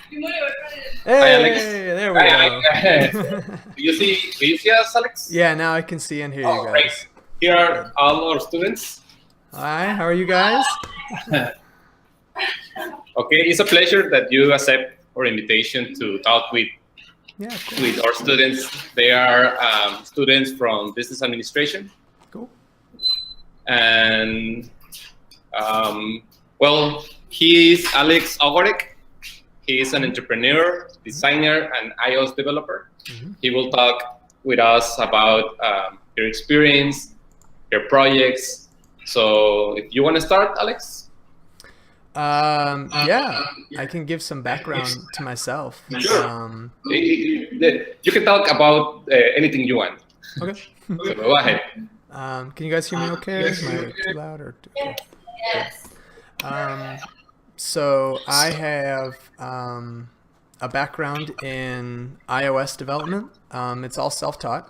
Hi, Alex. There we Hi. go. Do you see us, Alex? Yeah, now I can see and hear you Oh, great. guys. Here are Good. all our students. Hi, how are you guys? Okay, it's a pleasure that you accept our invitation to talk Yeah, cool. with our students. They are students from business administration. Cool. And, well, he is Alex Ogorek. He is an entrepreneur, designer, and iOS developer. Mm-hmm. He will talk with us about your experience, your projects. So if you want to start, Alex? Yeah, I can give some background to myself. Sure. You can talk about anything you want. Okay. So go ahead. Can you guys hear me okay? Am I too loud or too okay? Yes. So I have a background in iOS development. It's all self-taught.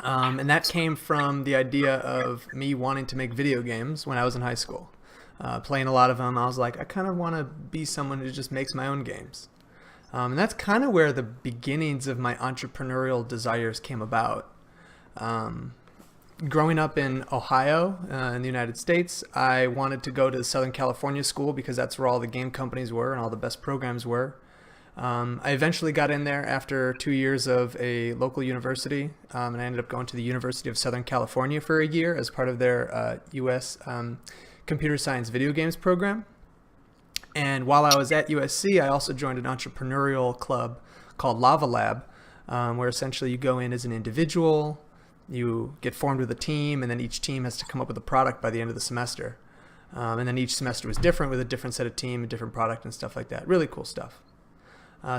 And that came from the idea of me wanting to make video games when I was in high school. Playing a lot of them, I was like, I kind of want to be someone who just makes my own games. And that's kind of where the beginnings of my entrepreneurial desires came about. Growing up in Ohio, in the United States, I wanted to go to the Southern California school because that's where all the game companies were and all the best programs were. I eventually got in there after 2 years of a local university, and I ended up going to the University of Southern California for a year as part of their U.S. Computer Science Video Games program. And while I was at USC, I also joined an entrepreneurial club called Lava Lab, where essentially you go in as an individual, you get formed with a team, and then each team has to come up with a product by the end of the semester. And then each semester was different with a different set of team, a different product and stuff like that. Really cool stuff.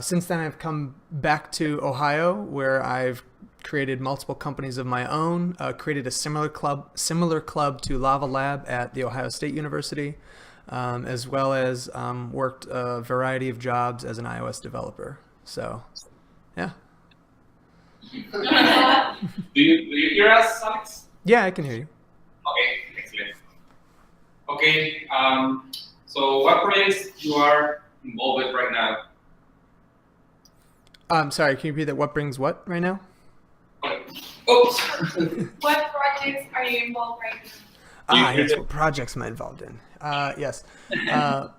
Since then, I've come back to Ohio, where I've created multiple companies of my own, created a similar club to Lava Lab at The Ohio State University, as well as worked a variety of jobs as an iOS developer. So, yeah. Do you hear us, Alex? Yeah, I can hear you. Okay, excellent. Okay, so what projects you are involved with right now? Sorry, can you repeat that? What brings what right now? Oops. What projects are you involved right now? Yes, what projects am I involved in? Yes.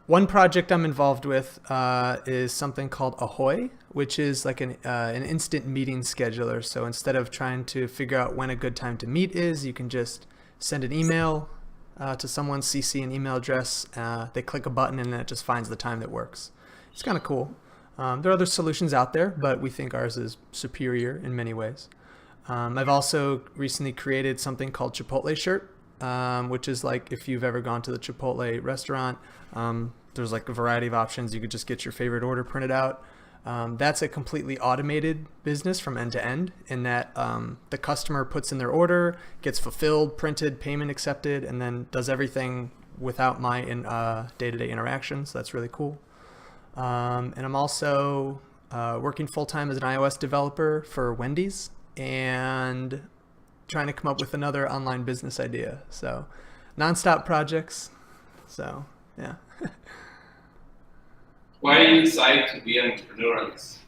One project I'm involved with is something called Ahoy, which is like an instant meeting scheduler. So instead of trying to figure out when a good time to meet is, you can just send an email to someone, CC an email address, they click a button, and then it just finds the time that works. It's kind of cool. There are other solutions out there, but we think ours is superior in many ways. I've also recently created something called Chipotle Shirt, which is like if you've ever gone to the Chipotle restaurant, there's like a variety of options. You could just get your favorite order printed out. That's a completely automated business from end to end in that the customer puts in their order, gets fulfilled, printed, payment accepted, and then does everything without my day-to-day interaction. So that's really cool. And I'm also working full-time as an iOS developer for Wendy's and trying to come up with another online business idea. So nonstop projects. So, yeah. Why did you decide to be an entrepreneur, Alex?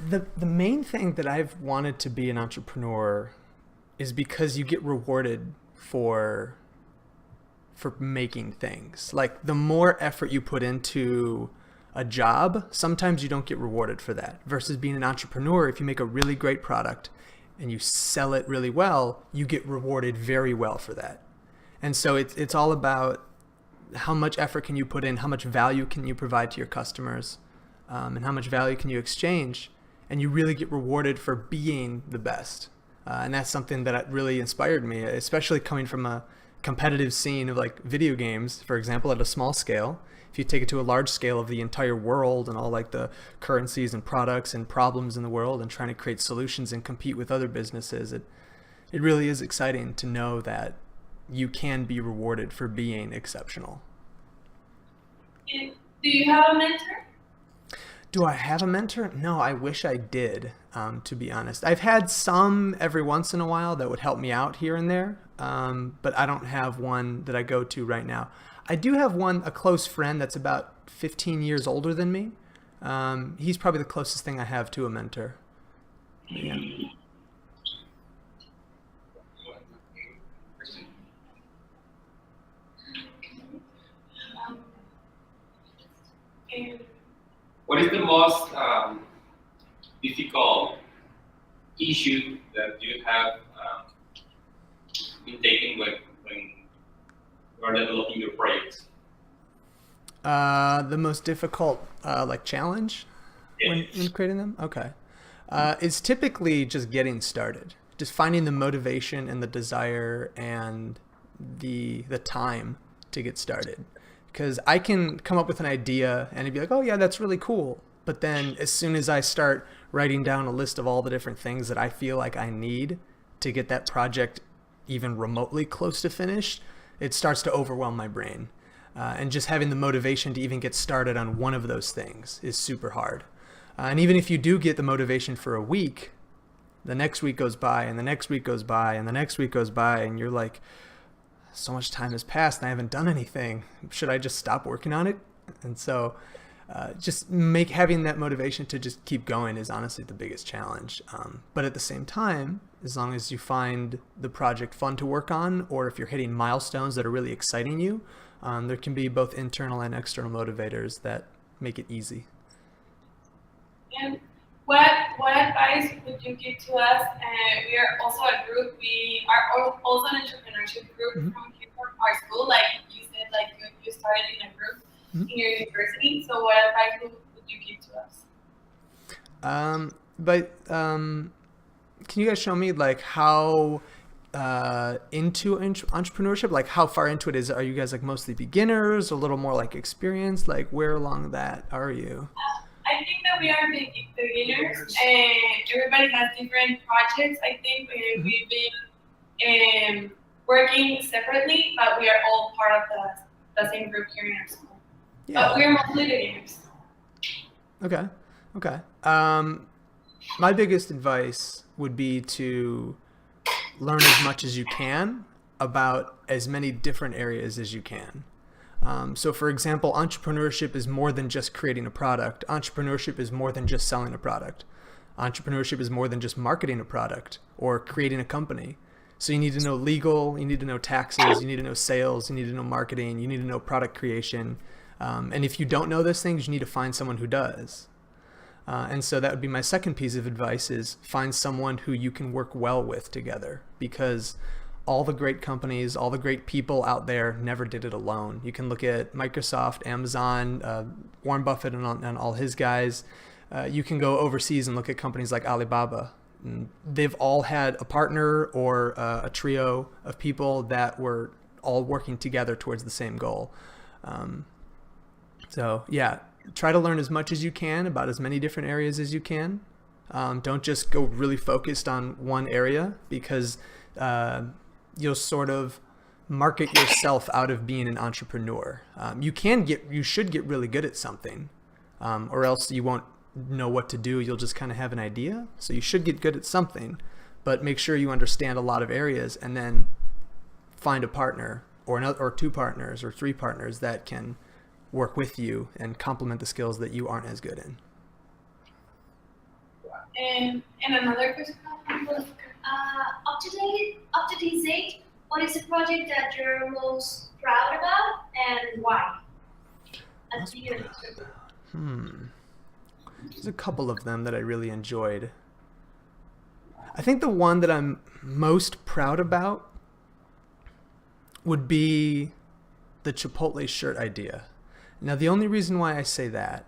The main thing that I've wanted to be an entrepreneur is because you get rewarded for making things. Like the more effort you put into a job, sometimes you don't get rewarded for that. Versus being an entrepreneur, if you make a really great product and you sell it really well, you get rewarded very well for that. And so it's all about how much effort can you put in, how much value can you provide to your customers, and how much value can you exchange, and you really get rewarded for being the best. And that's something that really inspired me, especially coming from a competitive scene of like video games, for example, at a small scale. If you take it to a large scale of the entire world and all like the currencies and products and problems in the world and trying to create solutions and compete with other businesses, it really is exciting to know that you can be rewarded for being exceptional. Do you have a mentor? Do I have a mentor? No, I wish I did, to be honest. I've had some every once in a while that would help me out here and there, but I don't have one that I go to right now. I do have a close friend that's about 15 years older than me. He's probably the closest thing I have to a mentor. Yeah. What is the most difficult issue that you have been taking when you are developing your projects? The most difficult challenge when creating them? Okay. Is typically just getting started. Just finding the motivation and the desire and the time to get started. Because I can come up with an idea and it'd be like, oh yeah, that's really cool. But then as soon as I start writing down a list of all the different things that I feel like I need to get that project even remotely close to finished, it starts to overwhelm my brain. And just having the motivation to even get started on one of those things is super hard. And even if you do get the motivation for a week, the next week goes by and the next week goes by and the next week goes by and you're like, so much time has passed and I haven't done anything. Should I just stop working on it? And so having that motivation to just keep going is honestly the biggest challenge. But at the same time, as long as you find the project fun to work on, or if you're hitting milestones that are really exciting you, there can be both internal and external motivators that make it easy. And what advice would you give to us? We are also a group. We are also an entrepreneurship group from here from our school. Like you said, like you started in a group in your university. So what advice would you give to us? Can you guys show me like how into entrepreneurship, like how far into it is? Are you guys like mostly beginners, a little more like experienced? Like where along that are you? I think that we are beginners, and everybody has different projects. I think we've been working separately, but we are all part of the same group here in our school. Yeah. But we're mostly beginners. Okay. My biggest advice would be to learn as much as you can about as many different areas as you can. So for example, entrepreneurship is more than just creating a product. Entrepreneurship is more than just selling a product. Entrepreneurship is more than just marketing a product or creating a company. So you need to know legal, you need to know taxes, you need to know sales, you need to know marketing, you need to know product creation. And if you don't know those things, you need to find someone who does. And so that would be my second piece of advice, is find someone who you can work well with together, because all the great companies, all the great people out there never did it alone. You can look at Microsoft, Amazon, Warren Buffett and all his guys. You can go overseas and look at companies like Alibaba. And they've all had a partner or a trio of people that were all working together towards the same goal. So yeah, try to learn as much as you can about as many different areas as you can. Don't just go really focused on one area, because you'll sort of market yourself out of being an entrepreneur. You should get really good at something, or else you won't know what to do. You'll just kind of have an idea. So you should get good at something, but make sure you understand a lot of areas, and then find a partner or two partners or three partners that can work with you and complement the skills that you aren't as good in. And another question. Up to this date, what is the project that you're most proud about and why? There's a couple of them that I really enjoyed. I think the one that I'm most proud about would be the Chipotle shirt idea. Now, the only reason why I say that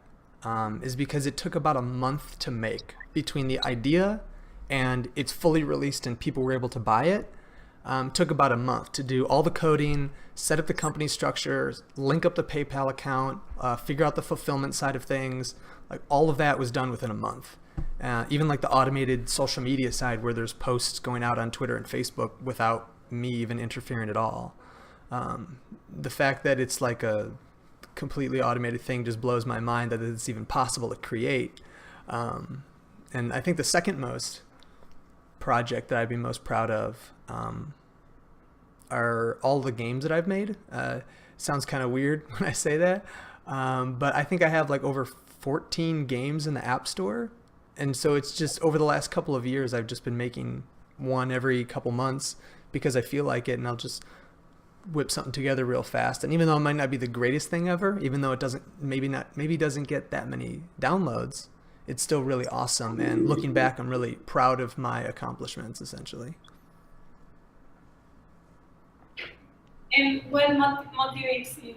is because it took about a month to make between the idea and it's fully released and people were able to buy it. Took about a month to do all the coding, set up the company structure, link up the PayPal account, figure out the fulfillment side of things. Like all of that was done within a month. Even like the automated social media side, where there's posts going out on Twitter and Facebook without me even interfering at all. The fact that it's like a completely automated thing just blows my mind that it's even possible to create. And I think the second most project that I'd be most proud of are all the games that I've made. Sounds kind of weird when I say that. But I think I have like over 14 games in the App Store. And so it's just over the last couple of years, I've just been making one every couple months because I feel like it, and I'll just whip something together real fast. And even though it might not be the greatest thing ever, even though it maybe doesn't get that many downloads, it's still really awesome. And looking back, I'm really proud of my accomplishments, essentially. And what motivates you?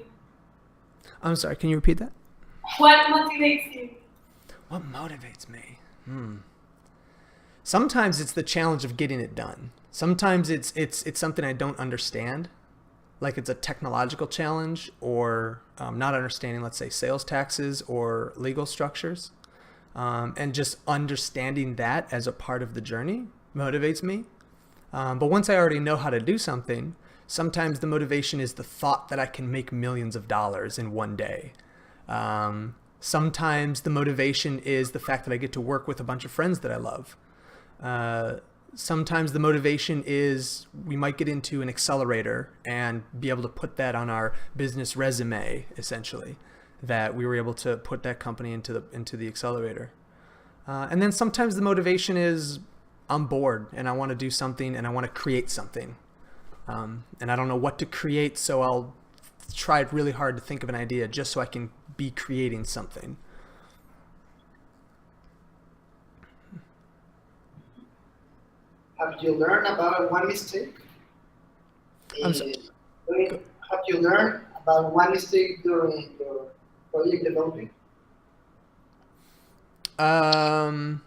I'm sorry, can you repeat that? What motivates you? What motivates me? Sometimes it's the challenge of getting it done. Sometimes it's something I don't understand, like it's a technological challenge, or not understanding, let's say, sales taxes or legal structures. And just understanding that as a part of the journey motivates me. But once I already know how to do something, sometimes the motivation is the thought that I can make millions of dollars in one day. Sometimes the motivation is the fact that I get to work with a bunch of friends that I love. Sometimes the motivation is we might get into an accelerator and be able to put that on our business resume, essentially, that we were able to put that company into the accelerator. And then sometimes the motivation is I'm bored and I want to do something and I want to create something. And I don't know what to create, so I'll try really hard to think of an idea just so I can be creating something. Have you learned about one mistake? I'm sorry. Have you learned about one mistake during your project developing? One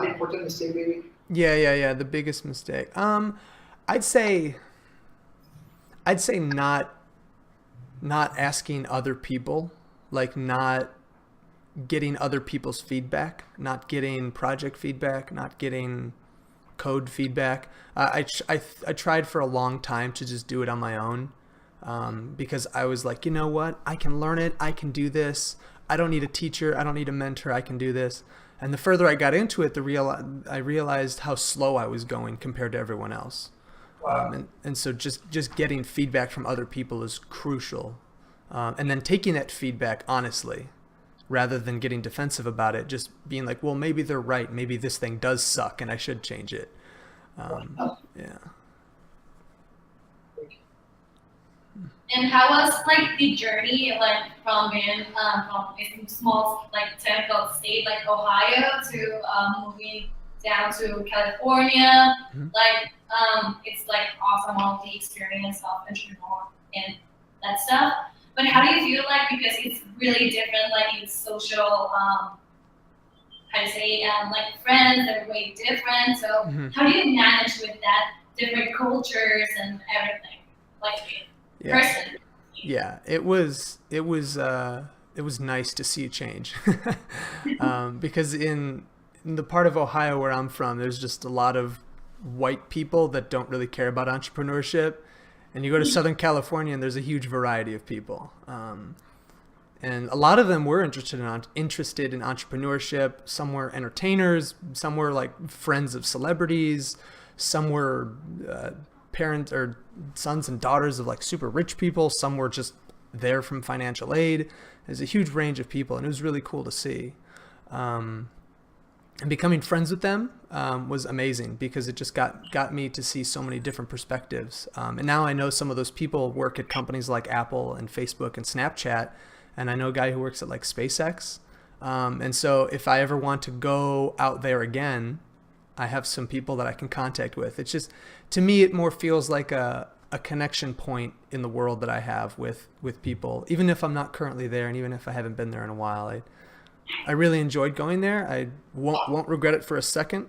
important mistake, maybe? Yeah. The biggest mistake. I'd say not asking other people, like not getting other people's feedback, not getting project feedback, not getting code feedback. I tried for a long time to just do it on my own, because I was like, you know what? I can learn it. I can do this. I don't need a teacher. I don't need a mentor. I can do this. And the further I got into it, I realized how slow I was going compared to everyone else. Wow. And so just getting feedback from other people is crucial. And then taking that feedback honestly, rather than getting defensive about it, just being like, well, maybe they're right. Maybe this thing does suck and I should change it. Yeah. And how was like the journey, like from being from a small like technical state like Ohio to moving down to California? Mhm. Like it's like awesome, all the experience of entrepreneur and that stuff. But how do you feel like, because it's really different, like it's social, how to say, like friends are way different. So Mhm. how do you manage with that different cultures and everything, like Yeah. person? Yeah, it was nice to see a change, because in the part of Ohio where I'm from, there's just a lot of white people that don't really care about entrepreneurship, and you go to Southern California and there's a huge variety of people, and a lot of them were interested in entrepreneurship. Some were entertainers, some were like friends of celebrities, some were parents or sons and daughters of like super rich people. Some were just there from financial aid. There's a huge range of people, and it was really cool to see. And becoming friends with them was amazing, because it just got me to see so many different perspectives. And now I know some of those people work at companies like Apple and Facebook and Snapchat, and I know a guy who works at like SpaceX. And so if I ever want to go out there again, I have some people that I can contact with. It's just, to me, it more feels like a connection point in the world that I have with people, even if I'm not currently there, and even if I haven't been there in a while. I really enjoyed going there. I won't regret it for a second.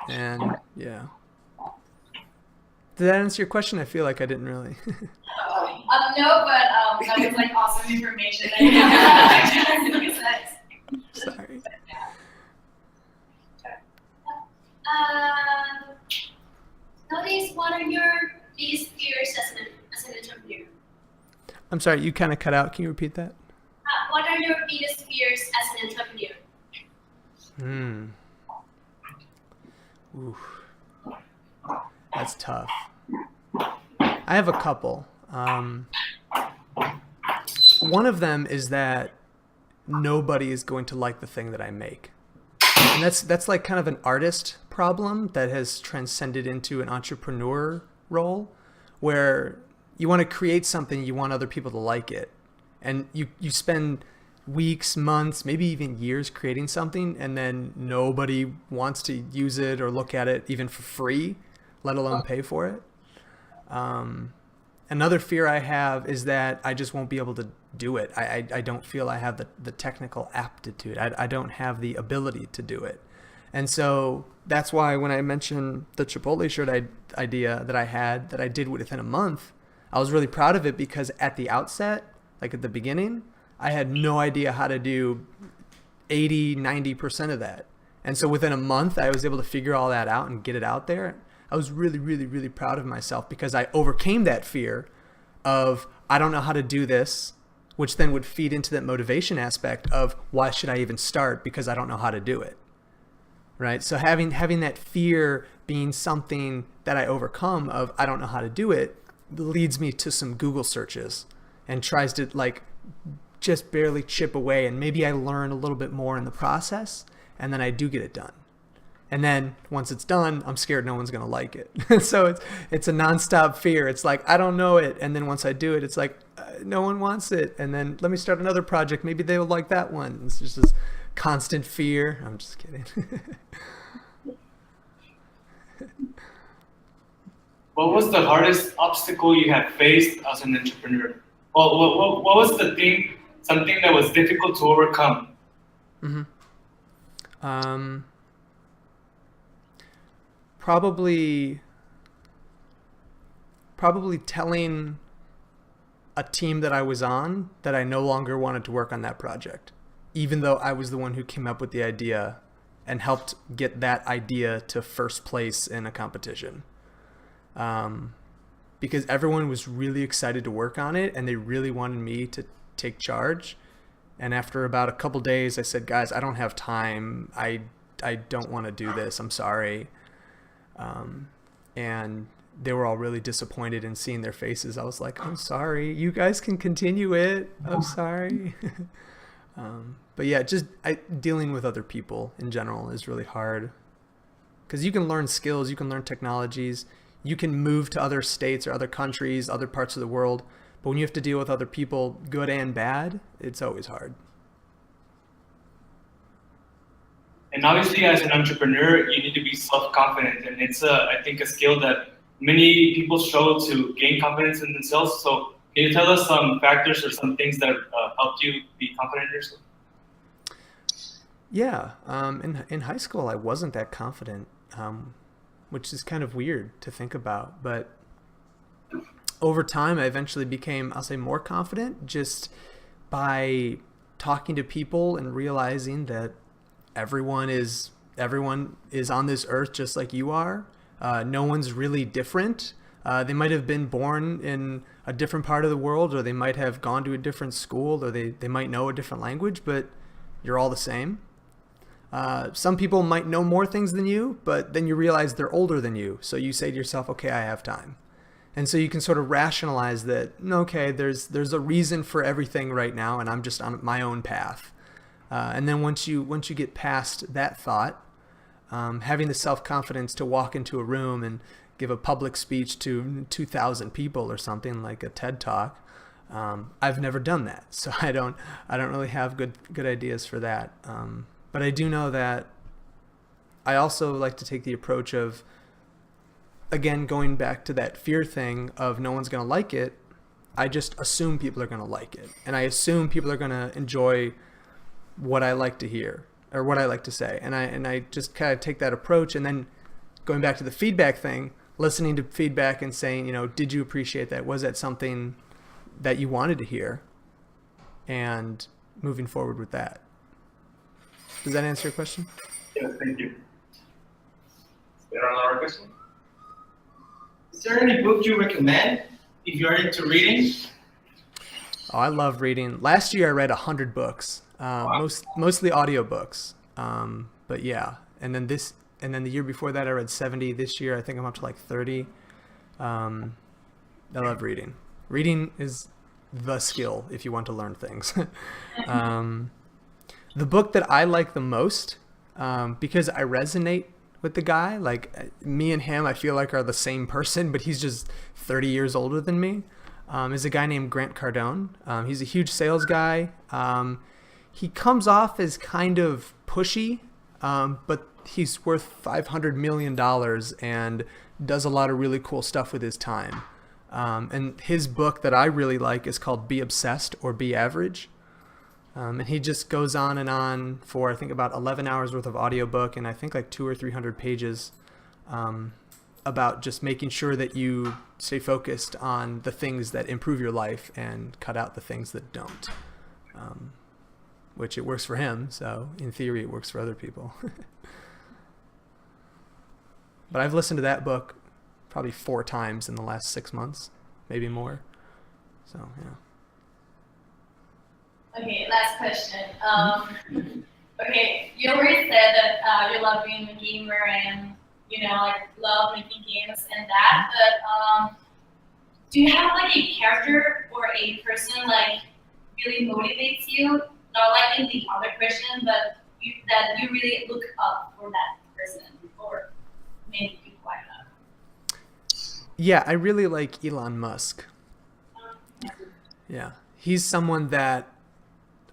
And yeah. Did that answer your question? I feel like I didn't really. No, but that was like awesome information that you guys. Sorry. Nowadays, what are your biggest fears as an entrepreneur? I'm sorry, you kind of cut out. Can you repeat that? What are your biggest fears as an entrepreneur? Oof. That's tough. I have a couple. One of them is that nobody is going to like the thing that I make. And that's like kind of an artist problem that has transcended into an entrepreneur role, where you want to create something, you want other people to like it. And you spend weeks, months, maybe even years creating something, and then nobody wants to use it or look at it even for free, let alone pay for it. Another fear I have is that I just won't be able to do it. I don't feel I have the technical aptitude. I don't have the ability to do it. And so that's why when I mentioned the Chipotle shirt idea that I did within a month, I was really proud of it, because at the outset, like at the beginning, I had no idea how to do 80, 90% of that. And so within a month, I was able to figure all that out and get it out there. I was really, really, really proud of myself, because I overcame that fear of, I don't know how to do this, which then would feed into that motivation aspect of, why should I even start? Because I don't know how to do it. Right? So having that fear being something that I overcome of, I don't know how to do it, leads me to some Google searches and tries to like just barely chip away, and maybe I learn a little bit more in the process, and then I do get it done. And then once it's done, I'm scared no one's going to like it. So it's a nonstop fear. It's like, I don't know it. And then once I do it, it's like, no one wants it. And then let me start another project. Maybe they will like that one. It's just this constant fear. I'm just kidding. What was the hardest obstacle you have faced as an entrepreneur? Well, what was the thing, something that was difficult to overcome? Probably telling a team that I was on that I no longer wanted to work on that project, even though I was the one who came up with the idea and helped get that idea to first place in a competition. Because everyone was really excited to work on it, and they really wanted me to take charge. And after about a couple days, I said, guys, I don't have time. I don't want to do this. I'm sorry. And they were all really disappointed, in seeing their faces. I was like, I'm sorry. You guys can continue it. I'm sorry. But yeah, just dealing with other people in general is really hard, because you can learn skills, you can learn technologies, you can move to other states or other countries, other parts of the world. But when you have to deal with other people, good and bad, it's always hard. And obviously, as an entrepreneur, you need to be self-confident, and it's I think a skill that many people struggle to gain confidence in themselves. So, can you tell us some factors or some things that helped you be confident in yourself? Yeah, in high school, I wasn't that confident, which is kind of weird to think about. But over time, I eventually became, I'll say, more confident just by talking to people and realizing that everyone is on this earth just like you are. No one's really different. They might have been born in a different part of the world, or they might have gone to a different school, or they might know a different language, but you're all the same. Some people might know more things than you, but then you realize they're older than you. So you say to yourself, okay, I have time. And so you can sort of rationalize that, okay, there's a reason for everything right now, and I'm just on my own path. And then once you get past that thought, having the self-confidence to walk into a room and give a public speech to 2,000 people or something like a TED Talk, I've never done that, so I don't really have good ideas for that. But I do know that I also like to take the approach of, again, going back to that fear thing of no one's going to like it. I just assume people are going to like it, and I assume people are going to enjoy what I like to hear or what I like to say, and I just kind of take that approach. And then going back to the feedback thing, listening to feedback and saying, did you appreciate that? Was that something that you wanted to hear? And moving forward with that. Does that answer your question? Yes, thank you. Is there another question? Is there any book you recommend if you're into reading? Oh, I love reading. Last year I read 100 books, mostly audiobooks. But yeah, and then the year before that I read 70. This year I think I'm up to like 30. I love reading. Reading is the skill if you want to learn things. The book that I like the most, because I resonate with the guy, like me and him, I feel like are the same person, but he's just 30 years older than me, is a guy named Grant Cardone. He's a huge sales guy. He comes off as kind of pushy, but he's worth $500 million and does a lot of really cool stuff with his time. And his book that I really like is called Be Obsessed or Be Average. And he just goes on for, I think, about 11 hours worth of audiobook and I think like 200 or 300 pages about just making sure that you stay focused on the things that improve your life and cut out the things that don't. Which it works for him, so in theory it works for other people. But I've listened to that book probably 4 times in the last 6 months, maybe more. So, yeah. Okay, last question. Okay, you already said that you love being a gamer and like love making games and that. But do you have like a character or a person like really motivates you? Not like in the other question, but that you really look up for that person or maybe you quite up. Yeah, I really like Elon Musk. Yeah, he's someone that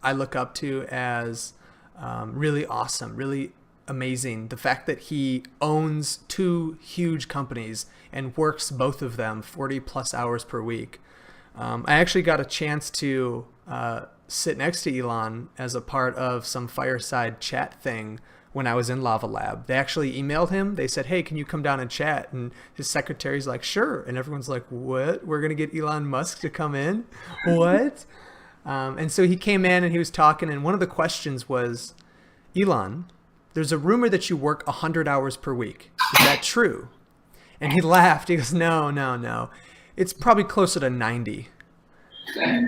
I look up to as really awesome, really amazing. The fact that he owns 2 huge companies and works both of them 40 plus hours per week. I actually got a chance to sit next to Elon as a part of some fireside chat thing when I was in Lava Lab. They actually emailed him. They said, hey, can you come down and chat? And his secretary's like, sure. And everyone's like, what? We're going to get Elon Musk to come in? What? And so he came in and he was talking. And one of the questions was, Elon, there's a rumor that you work 100 hours per week. Is that true? And he laughed. He goes, no. It's probably closer to 90.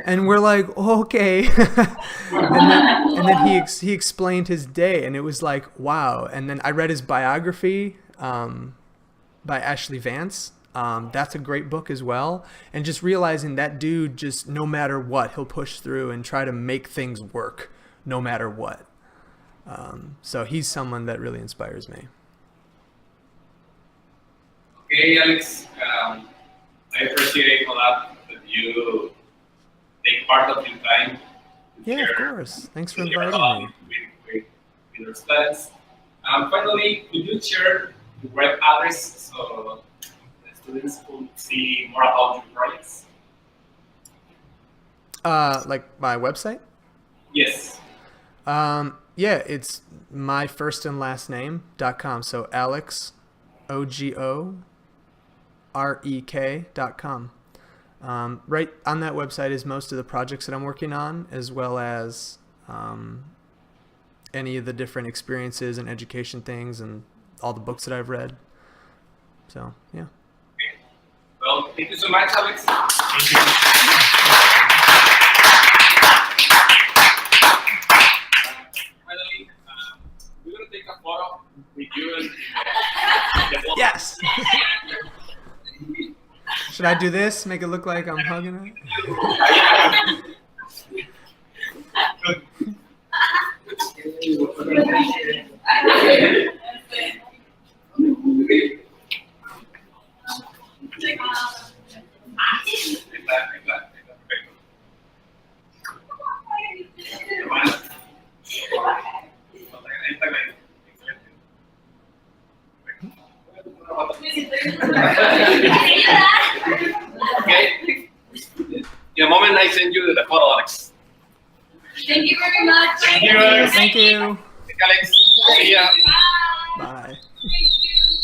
And we're like, okay. and then he explained his day, and it was like, wow. And then I read his biography by Ashley Vance. That's a great book as well. And just realizing that dude, just no matter what, he'll push through and try to make things work no matter what. So he's someone that really inspires me. Okay, Alex, I appreciate a lot that you take part of your time. Yeah, of course. Thanks for share inviting me. with your students. Finally, could you share your web address so the students could see more about your projects? Like my website? Yes. Yeah, it's my first and last name.com. So Alex, OGOREK.com. Right on that website is most of the projects that I'm working on, as well as any of the different experiences and education things and all the books that I've read. So, yeah. Okay. Well, thank you so much, Alex. Thank you. Finally, we're going to take a photo with you and the photo. Yes! Should I do this? Make it look like I'm hugging it? Okay. In a moment, I send you the photo, Alex. Thank you very much. Thank you, Alex. Thank you. Alex. See ya. Bye. Thank you.